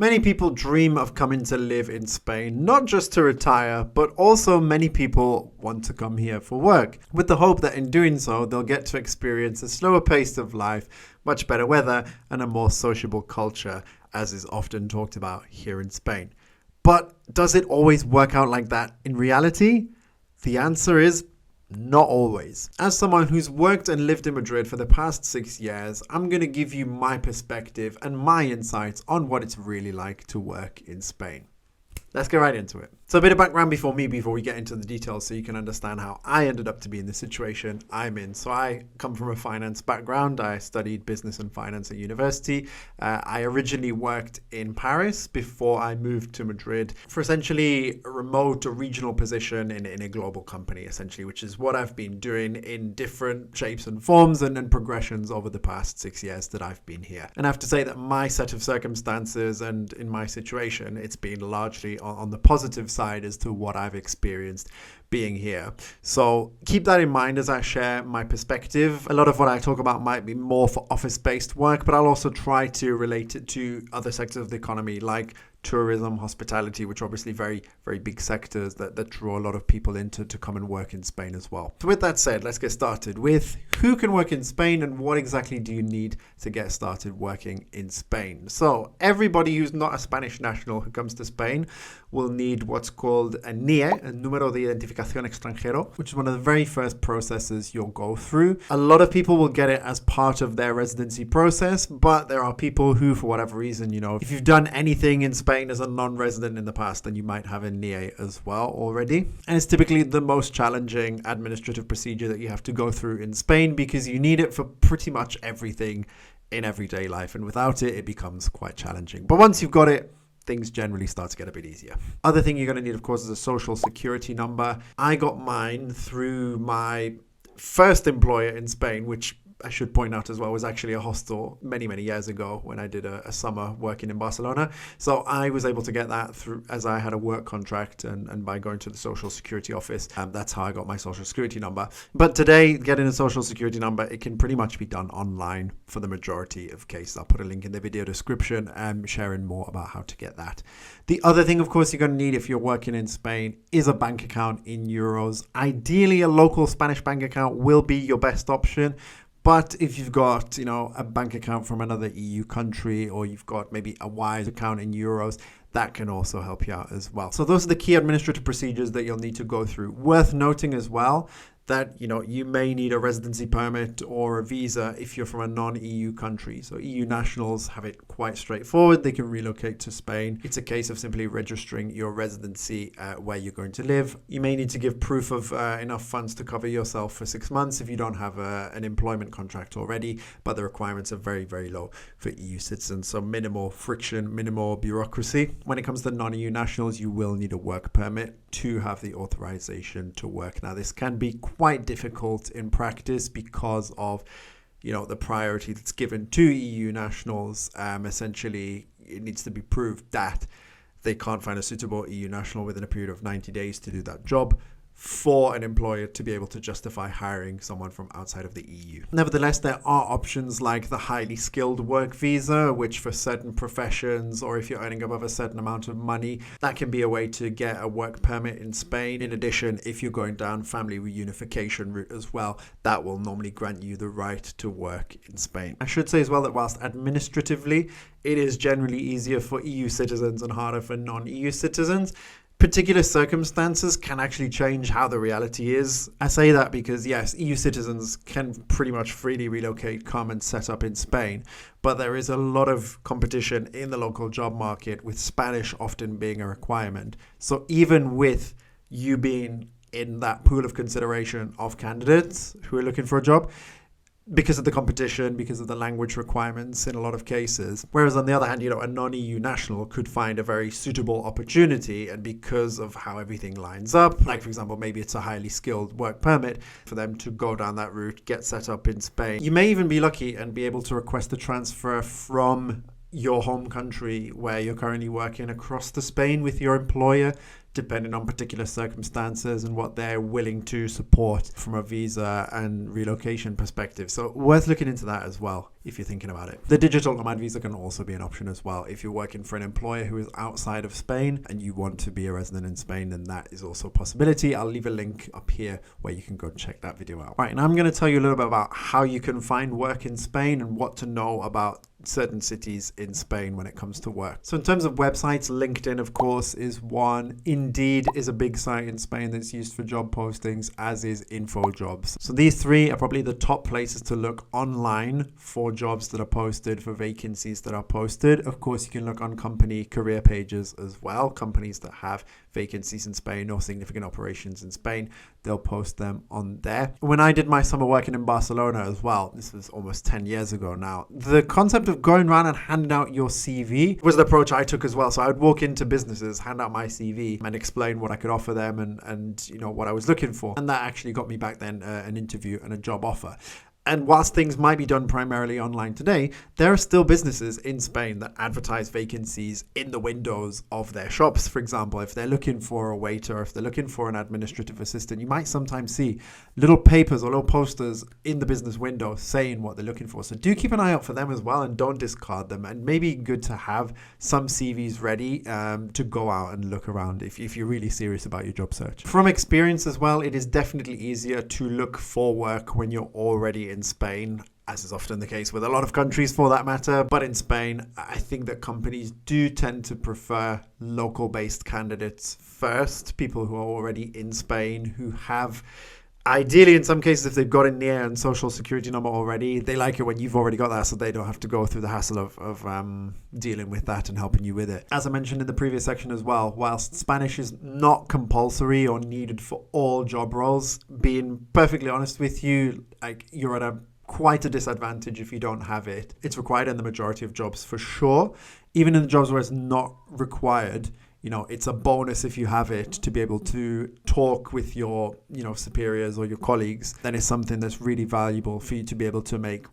Many people dream of coming to live in Spain, not just to retire, but also many people want to come here for work, with the hope that in doing so, they'll get to experience a slower pace of life, much better weather, and a more sociable culture, as is often talked about here in Spain. But does it always work out like that in reality? The answer is not always. As someone who's worked and lived in Madrid for the past 6 years, I'm going to give you my perspective and my insights on what it's really like to work in Spain. Let's get right into it. So a bit of background before we get into the details so you can understand how I ended up to be in the situation I'm in. So I come from a finance background. I studied business and finance at university. I originally worked in Paris before I moved to Madrid for essentially a remote or regional position in a global company, essentially, which is what I've been doing in different shapes and forms and progressions over the past 6 years that I've been here. And I have to say that my set of circumstances and in my situation, it's been largely on the positive side as to what I've experienced being here. So keep that in mind as I share my perspective. A lot of what I talk about might be more for office-based work, but I'll also try to relate it to other sectors of the economy like tourism, hospitality, which are obviously very, very big sectors that draw a lot of people into to come and work in Spain as well. So with that said, let's get started with who can work in Spain and what exactly do you need to get started working in Spain. So everybody who's not a Spanish national who comes to Spain will need what's called a NIE, a Número de Identificación Extranjero, which is one of the very first processes you'll go through. A lot of people will get it as part of their residency process, but there are people who, for whatever reason, if you've done anything in Spain as a non-resident in the past, then you might have a NIE as well already. And it's typically the most challenging administrative procedure that you have to go through in Spain because you need it for pretty much everything in everyday life. And without it, it becomes quite challenging. But once you've got it, things generally start to get a bit easier. Other thing you're going to need, of course, is a social security number. I got mine through my first employer in Spain, which I should point out as well was actually a hostel many, many years ago when I did a summer working in Barcelona. So I was able to get that through as I had a work contract and by going to the social security office. That's how I got my social security number. But today, getting a social security number, it can pretty much be done online for the majority of cases. I'll put a link in the video description sharing more about how to get that. The other thing, of course, you're going to need if you're working in Spain is a bank account in euros. Ideally, a local Spanish bank account will be your best option. But if you've got, a bank account from another EU country or you've got maybe a Wise account in euros, that can also help you out as well. So those are the key administrative procedures that you'll need to go through. Worth noting as well that, you may need a residency permit or a visa if you're from a non-EU country. So EU nationals have it quite straightforward. They can relocate to Spain. It's a case of simply registering your residency where you're going to live. You may need to give proof of enough funds to cover yourself for 6 months if you don't have an employment contract already, but the requirements are very, very low for EU citizens. So minimal friction, minimal bureaucracy. When it comes to non-EU nationals, you will need a work permit to have the authorization to work. Now, this can be quite difficult in practice because of, the priority that's given to EU nationals. Essentially, it needs to be proved that they can't find a suitable EU national within a period of 90 days to do that job for an employer to be able to justify hiring someone from outside of the EU. Nevertheless, there are options like the highly skilled work visa, which for certain professions or if you're earning above a certain amount of money, that can be a way to get a work permit in Spain. In addition, if you're going down family reunification route as well, that will normally grant you the right to work in Spain. I should say as well that whilst administratively, it is generally easier for EU citizens and harder for non-EU citizens, particular circumstances can actually change how the reality is. I say that because, yes, EU citizens can pretty much freely relocate, come and set up in Spain, but there is a lot of competition in the local job market, with Spanish often being a requirement. So even with you being in that pool of consideration of candidates who are looking for a job, because of the competition, because of the language requirements in a lot of cases. Whereas on the other hand, a non-EU national could find a very suitable opportunity, and because of how everything lines up, like for example, maybe it's a highly skilled work permit for them to go down that route, get set up in Spain. You may even be lucky and be able to request a transfer from your home country where you're currently working across to Spain with your employer depending on particular circumstances and what they're willing to support from a visa and relocation perspective. So worth looking into that as well if you're thinking about it. The digital nomad visa can also be an option as well. If you're working for an employer who is outside of Spain and you want to be a resident in Spain, then that is also a possibility. I'll leave a link up here where you can go check that video out. Right, and I'm going to tell you a little bit about how you can find work in Spain and what to know about certain cities in Spain when it comes to work. So in terms of websites, LinkedIn, of course, is one. Indeed is a big site in Spain that's used for job postings, as is InfoJobs. So these three are probably the top places to look online for jobs that are posted, for vacancies that are posted. Of course, you can look on company career pages as well. Companies that have vacancies in Spain or significant operations in Spain, they'll post them on there. When I did my summer working in Barcelona as well, this was almost 10 years ago now, the concept of going around and handing out your CV was the approach I took as well. So I would walk into businesses, hand out my CV and explain what I could offer them and you know what I was looking for. And that actually got me back then an interview and a job offer. And whilst things might be done primarily online today, there are still businesses in Spain that advertise vacancies in the windows of their shops. For example, if they're looking for a waiter, if they're looking for an administrative assistant, you might sometimes see little papers or little posters in the business window saying what they're looking for. So do keep an eye out for them as well and don't discard them. And maybe good to have some CVs ready to go out and look around if you're really serious about your job search. From experience as well, it is definitely easier to look for work when you're already in Spain, as is often the case with a lot of countries for that matter. But in Spain, I think that companies do tend to prefer local-based candidates first, people who are already in Spain, who have, ideally in some cases, if they've got a NIE and social security number already, they like it when you've already got that, so they don't have to go through the hassle of dealing with that and helping you with it. As I mentioned in the previous section as well, whilst Spanish is not compulsory or needed for all job roles, being perfectly honest with you, like you're at quite a disadvantage if you don't have it. It's required in the majority of jobs for sure. Even in the jobs where it's not required, you know, it's a bonus if you have it to be able to talk with your, you know, superiors or your colleagues. Then it's something that's really valuable for you to be able to make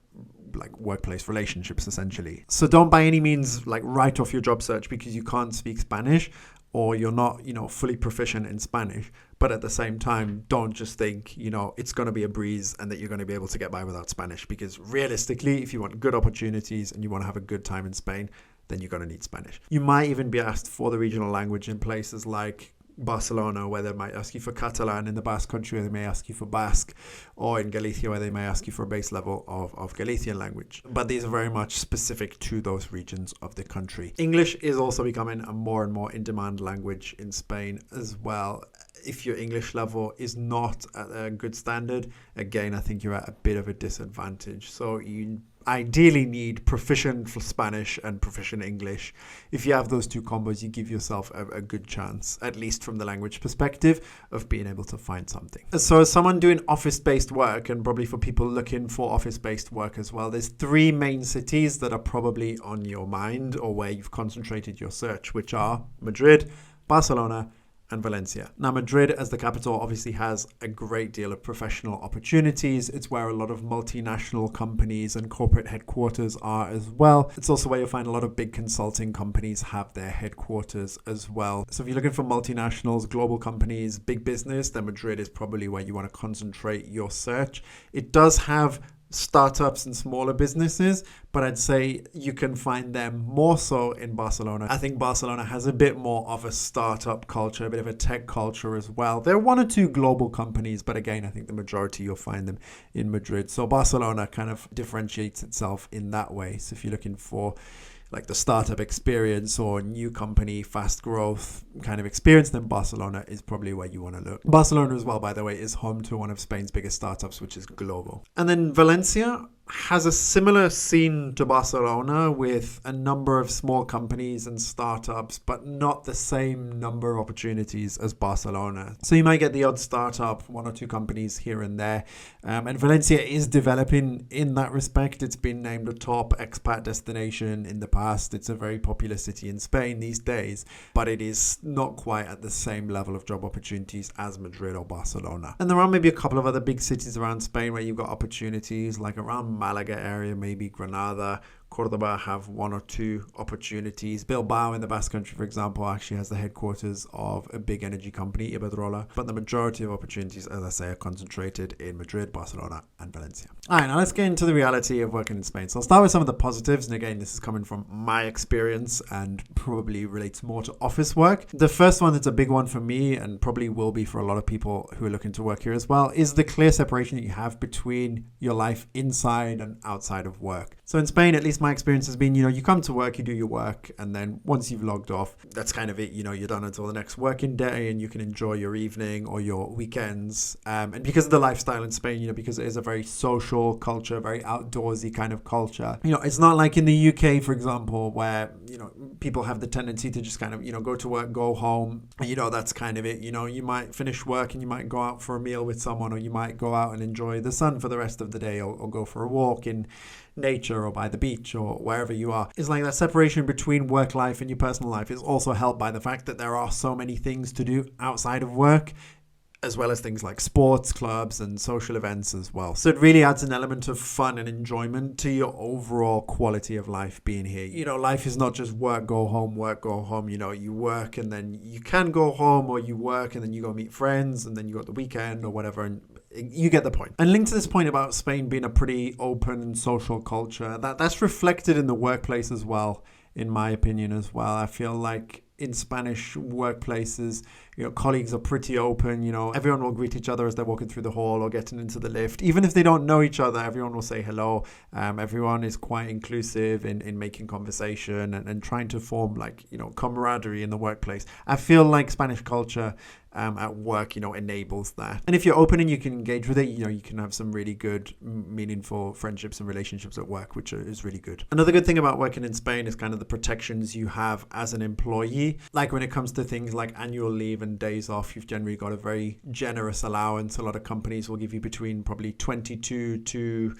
like workplace relationships essentially. So don't by any means like write off your job search because you can't speak Spanish or you're not, you know, fully proficient in Spanish. But at the same time, don't just think, you know, it's going to be a breeze and that you're going to be able to get by without Spanish, because realistically, if you want good opportunities and you want to have a good time in Spain, then you're going to need Spanish. You might even be asked for the regional language in places like Barcelona, where they might ask you for Catalan, in the Basque country where they may ask you for Basque, or in Galicia where they may ask you for a base level of Galician language. But these are very much specific to those regions of the country. English is also becoming a more and more in-demand language in Spain as well. If your English level is not at a good standard, again, I think you're at a bit of a disadvantage. So you ideally need proficient Spanish and proficient English. If you have those two combos, you give yourself a good chance, at least from the language perspective, of being able to find something. So as someone doing office-based work, and probably for people looking for office-based work as well, there's three main cities that are probably on your mind or where you've concentrated your search, which are Madrid, Barcelona, and Valencia. Now, Madrid as the capital obviously has a great deal of professional opportunities. It's where a lot of multinational companies and corporate headquarters are as well. It's also where you'll find a lot of big consulting companies have their headquarters as well. So if you're looking for multinationals, global companies, big business, then Madrid is probably where you want to concentrate your search. It does have startups and smaller businesses, but I'd say you can find them more so in Barcelona. I think Barcelona has a bit more of a startup culture, a bit of a tech culture as well. There are one or two global companies, but again, I think the majority you'll find them in Madrid. So Barcelona kind of differentiates itself in that way. So if you're looking for like the startup experience or new company, fast growth kind of experience, then Barcelona is probably where you want to look. Barcelona as well, by the way, is home to one of Spain's biggest startups, which is Glovo. And then Valencia has a similar scene to Barcelona with a number of small companies and startups, but not the same number of opportunities as Barcelona. So you might get the odd startup, one or two companies here and there. And Valencia is developing in that respect. It's been named a top expat destination in the past. It's a very popular city in Spain these days, but it is not quite at the same level of job opportunities as Madrid or Barcelona. And there are maybe a couple of other big cities around Spain where you've got opportunities, like around Malaga area, maybe Granada, Cordoba have one or two opportunities. Bilbao in the Basque Country, for example, actually has the headquarters of a big energy company, Iberdrola. But the majority of opportunities, as I say, are concentrated in Madrid, Barcelona, and Valencia. All right, now let's get into the reality of working in Spain. So I'll start with some of the positives. And again, this is coming from my experience and probably relates more to office work. The first one that's a big one for me, and probably will be for a lot of people who are looking to work here as well, is the clear separation that you have between your life inside and outside of work. So in Spain, at least my experience has been, you come to work, you do your work, and then once you've logged off, that's kind of it. You're done until the next working day, and you can enjoy your evening or your weekends. And because of the lifestyle in Spain, because it is a very social culture, very outdoorsy kind of culture, it's not like in the UK, for example, where, people have the tendency to just kind of, go to work, go home, and, that's kind of it. You might finish work and you might go out for a meal with someone, or you might go out and enjoy the sun for the rest of the day, or go for a walk in nature or by the beach or wherever you are. It's like that separation between work life and your personal life is also helped by the fact that there are so many things to do outside of work, as well as things like sports clubs and social events as well. So it really adds an element of fun and enjoyment to your overall quality of life being here. Life is not just work, go home, work, go home. You work and then you can go home, or you work and then you go meet friends and then you got the weekend or whatever. And you get the point. And linked to this point about Spain being a pretty open and social culture, that's reflected in the workplace as well, in my opinion as well. I feel like in Spanish workplaces, colleagues are pretty open. Everyone will greet each other as they're walking through the hall or getting into the lift. Even if they don't know each other, everyone will say hello. Everyone is quite inclusive in making conversation and trying to form camaraderie in the workplace. I feel like Spanish culture at work, enables that. And if you're open and you can engage with it, you can have some really good, meaningful friendships and relationships at work, which is really good. Another good thing about working in Spain is kind of the protections you have as an employee. Like when it comes to things like annual leave and days off, you've generally got a very generous allowance. A lot of companies will give you between probably 22 to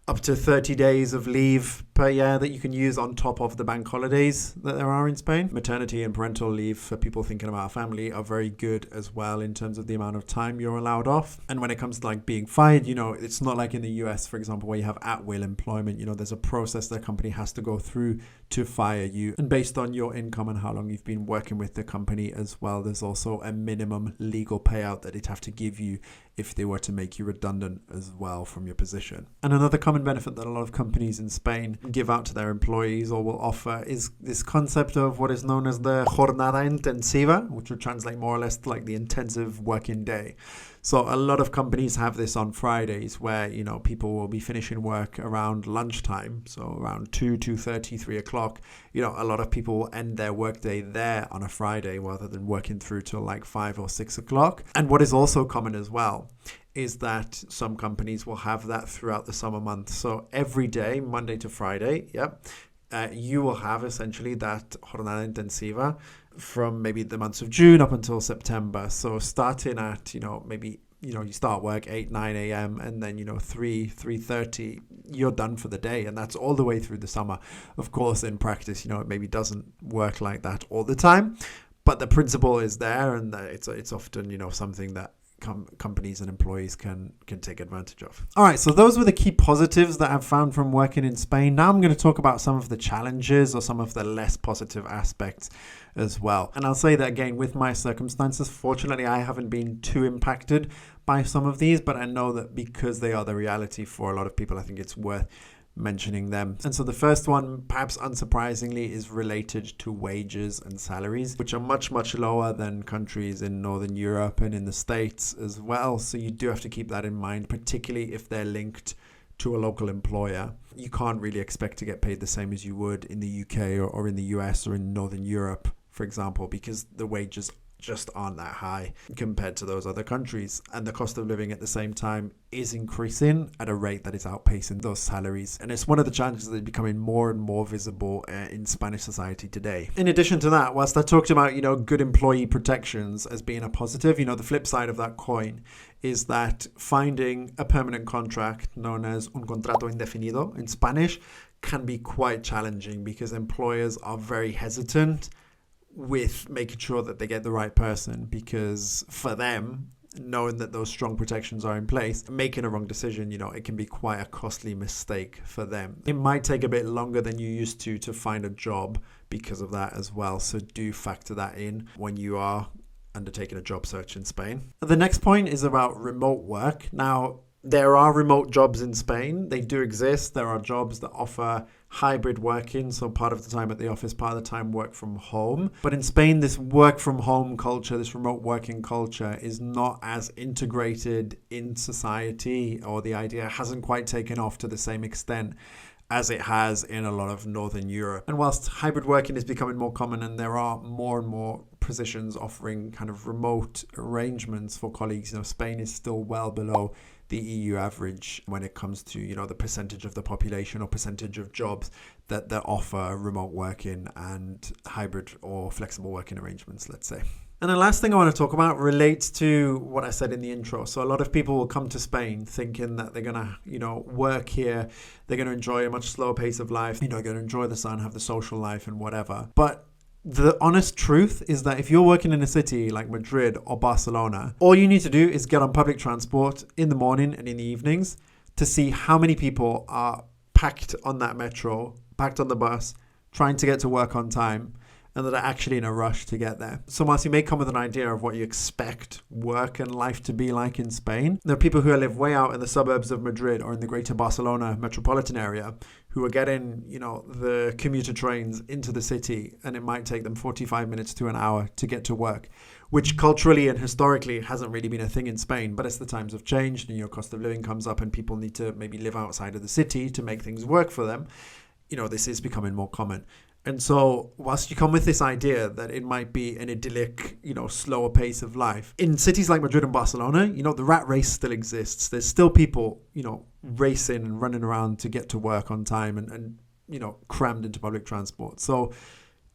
up to 30 days of leave per year that you can use on top of the bank holidays that there are in Spain. Maternity and parental leave for people thinking about a family are very good as well in terms of the amount of time you're allowed off. And when it comes to being fired, it's not like in the US, for example, where you have at-will employment. There's a process the company has to go through to fire you. And based on your income and how long you've been working with the company as well, there's also a minimum legal payout that they'd have to give you if they were to make you redundant as well from your position. And another common benefit that a lot of companies in Spain give out to their employees or will offer is this concept of what is known as the jornada intensiva, which would translate more or less to the intensive working day. So a lot of companies have this on Fridays where, people will be finishing work around lunchtime. So around 2:30, 3 o'clock, a lot of people will end their workday there on a Friday rather than working through till 5 or 6 o'clock. And what is also common as well is that some companies will have that throughout the summer months. So every day, Monday to Friday, you will have essentially that jornada intensiva from maybe the months of June up until September. So starting at, maybe, you start work 8, 9 a.m. and then, 3:30, you're done for the day. And that's all the way through the summer. Of course, in practice, it maybe doesn't work like that all the time. But the principle is there, and it's often, something that companies and employees can take advantage of. All right, so those were the key positives that I've found from working in Spain. Now I'm going to talk about some of the challenges or some of the less positive aspects as well. And I'll say that again, with my circumstances, fortunately, I haven't been too impacted by some of these, but I know that because they are the reality for a lot of people, I think it's worth mentioning them. And so the first one, perhaps unsurprisingly, is related to wages and salaries, which are much, much lower than countries in Northern Europe and in the States as well. So you do have to keep that in mind, particularly if they're linked to a local employer. You can't really expect to get paid the same as you would in the UK or in the US or in Northern Europe, for example, because the wages just aren't that high compared to those other countries. And the cost of living at the same time is increasing at a rate that is outpacing those salaries. And it's one of the challenges that is becoming more and more visible in Spanish society today. In addition to that, whilst I talked about, good employee protections as being a positive, the flip side of that coin is that finding a permanent contract known as un contrato indefinido in Spanish can be quite challenging because employers are very hesitant with making sure that they get the right person, because for them, knowing that those strong protections are in place, making a wrong decision, it can be quite a costly mistake for them. It might take a bit longer than you used to find a job because of that as well. So do factor that in when you are undertaking a job search in Spain. The next point is about remote work. Now, there are remote jobs in Spain. They do exist. There are jobs that offer hybrid working, so part of the time at the office, part of the time work from home. But in Spain, this work from home culture, this remote working culture is not as integrated in society, or the idea hasn't quite taken off to the same extent as it has in a lot of Northern Europe. And whilst hybrid working is becoming more common and there are more and more positions offering kind of remote arrangements for colleagues, Spain is still well below the EU average when it comes to, the percentage of the population or percentage of jobs that offer remote working and hybrid or flexible working arrangements, let's say. And the last thing I want to talk about relates to what I said in the intro. So a lot of people will come to Spain thinking that they're going to, work here. They're going to enjoy a much slower pace of life. They're going to enjoy the sun, have the social life and whatever. But the honest truth is that if you're working in a city like Madrid or Barcelona, all you need to do is get on public transport in the morning and in the evenings to see how many people are packed on that metro, packed on the bus, trying to get to work on time, and that are actually in a rush to get there. So whilst you may come with an idea of what you expect work and life to be like in Spain, there are people who live way out in the suburbs of Madrid or in the greater Barcelona metropolitan area who are getting, the commuter trains into the city, and it might take them 45 minutes to an hour to get to work, which culturally and historically hasn't really been a thing in Spain. But as the times have changed and your cost of living comes up and people need to maybe live outside of the city to make things work for them, this is becoming more common. And so whilst you come with this idea that it might be an idyllic, slower pace of life, in cities like Madrid and Barcelona, the rat race still exists. There's still people, racing and running around to get to work on time and crammed into public transport. So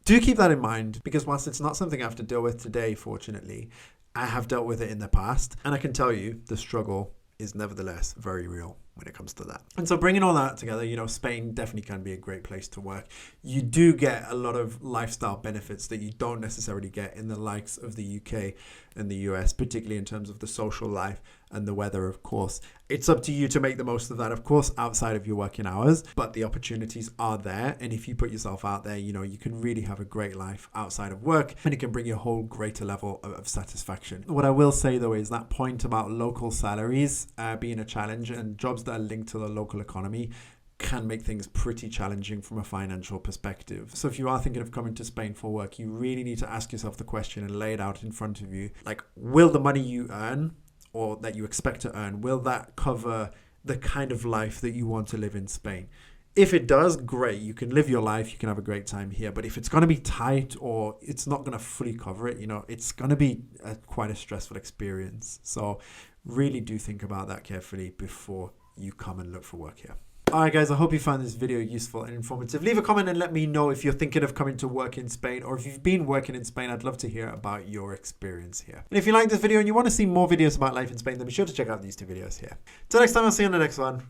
do keep that in mind, because whilst it's not something I have to deal with today, fortunately, I have dealt with it in the past. And I can tell you the struggle is nevertheless very real when it comes to that. And so bringing all that together, Spain definitely can be a great place to work. You do get a lot of lifestyle benefits that you don't necessarily get in the likes of the UK and the US, particularly in terms of the social life and the weather, of course. It's up to you to make the most of that, of course, outside of your working hours, but the opportunities are there. And if you put yourself out there, you can really have a great life outside of work, and it can bring you a whole greater level of satisfaction. What I will say, though, is that point about local salaries being a challenge and jobs that are linked to the local economy can make things pretty challenging from a financial perspective. So if you are thinking of coming to Spain for work, you really need to ask yourself the question and lay it out in front of you. Like, will the money you earn or that you expect to earn, will that cover the kind of life that you want to live in Spain? If it does, great. You can live your life. You can have a great time here. But if it's going to be tight or it's not going to fully cover it, it's going to be quite a stressful experience. So really do think about that carefully before you come and look for work here. Alright guys, I hope you found this video useful and informative. Leave a comment and let me know if you're thinking of coming to work in Spain, or if you've been working in Spain. I'd love to hear about your experience here. And if you like this video and you want to see more videos about life in Spain, then be sure to check out these two videos here. Till next time, I'll see you on the next one,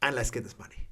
and let's get this money.